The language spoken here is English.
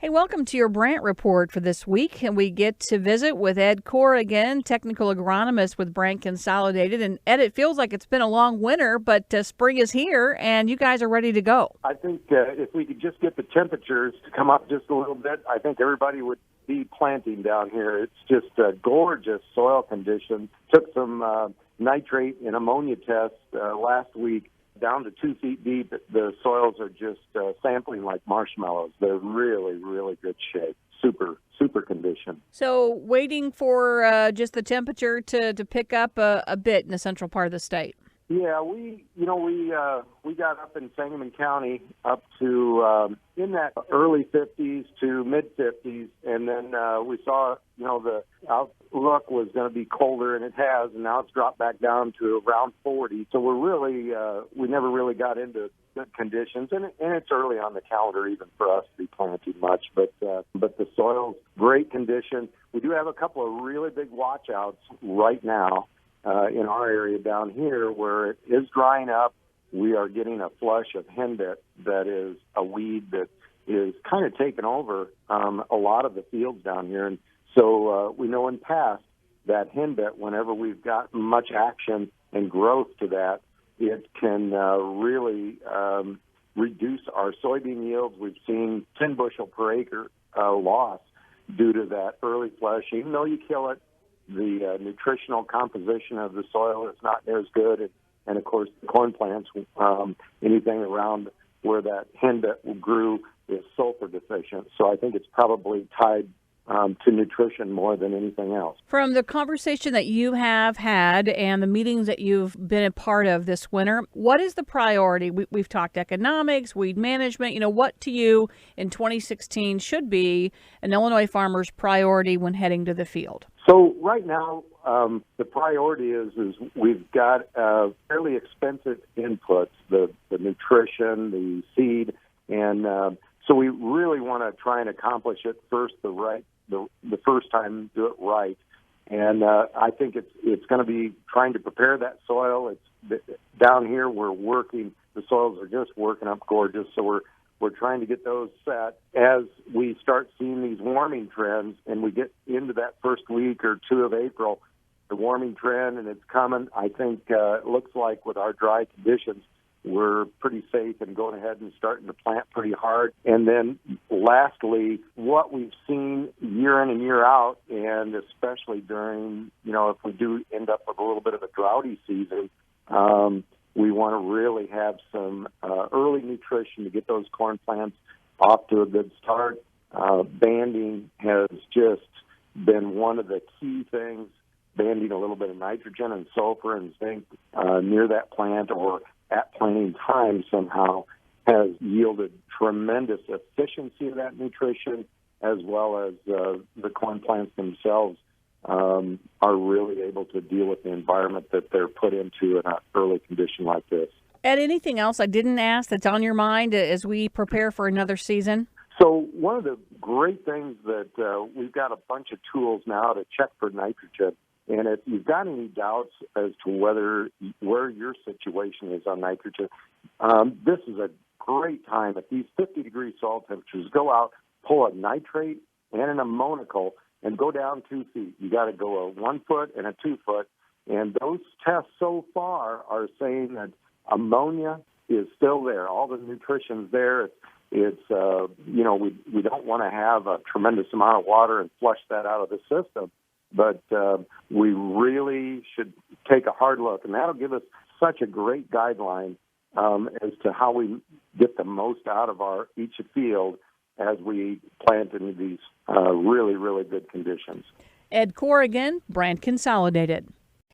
Hey, welcome to your BRANDT Report for this week. And we get to visit with Ed Corrigan, technical agronomist with BRANDT Consolidated. And Ed, it feels like it's been a long winter, but spring is here and you guys are ready to go. I think if we could just get the temperatures to come up just a little bit, I think everybody would be planting down here. It's just gorgeous soil conditions. Took some nitrate and ammonia tests last week. Down to 2 feet deep, the soils are just sampling like marshmallows. They're really, really good shape. Super condition. So waiting for just the temperature to pick up a bit in the central part of the state. Yeah, we got up in Sangamon County up to in that early 50s to mid 50s, and then we saw the outlook was going to be colder, and it has, and now it's dropped back down to around 40. So we're really we never really got into good conditions, and it's early on the calendar even for us to be planting much, but the soil's great condition. We do have a couple of really big watch-outs right now. In our area down here where it is drying up. We are getting a flush of henbit that is a weed that is kind of taken over a lot of the fields down here. And so we know in past that henbit, whenever we've got much action and growth to that, it can really reduce our soybean yields. We've seen 10 bushel per acre loss due to that early flush. Even though you kill it, the nutritional composition of the soil is not as good, and of course the corn plants, anything around where that henbit grew is sulfur deficient. So I think it's probably tied to nutrition more than anything else. From the conversation that you have had and the meetings that you've been a part of this winter, what is the priority? We've talked economics, weed management. What to you in 2016 should be an Illinois farmer's priority when heading to the field? So right now, the priority is we've got fairly expensive inputs, the nutrition, the seed, and so we really want to try and accomplish it the first time, do it right. And I think it's going to be trying to prepare that soil. It's down here we're working. The soils are just working up gorgeous, so we're trying to get those set. As we start seeing these warming trends and we get into that first week or two of April, the warming trend, and it's coming, I think it looks like with our dry conditions, we're pretty safe and going ahead and starting to plant pretty hard. And then lastly, what we've seen year in and year out, and especially during, if we do end up with a little bit of a droughty season, we want to really have some early nutrition to get those corn plants off to a good start. Banding has just been one of the key things, banding a little bit of nitrogen and sulfur and zinc near that plant or at planting time somehow has yielded tremendous efficiency of that nutrition, as well as the corn plants themselves are really able to deal with the environment that they're put into in an early condition like this. Ed, anything else I didn't ask that's on your mind as we prepare for another season? So one of the great things that we've got a bunch of tools now to check for nitrogen. And if you've got any doubts as to where your situation is on nitrogen, this is a great time. At these 50-degree soil temperatures, go out, pull a nitrate and an ammoniacal, and go down 2 feet. You got to go a 1 foot and a 2 foot. And those tests so far are saying that ammonia is still there. All the nutrition's there. It's we don't want to have a tremendous amount of water and flush that out of the system. But we really should take a hard look, and that'll give us such a great guideline as to how we get the most out of each field as we plant into these really, really good conditions. Ed Corrigan, BRANDT Consolidated.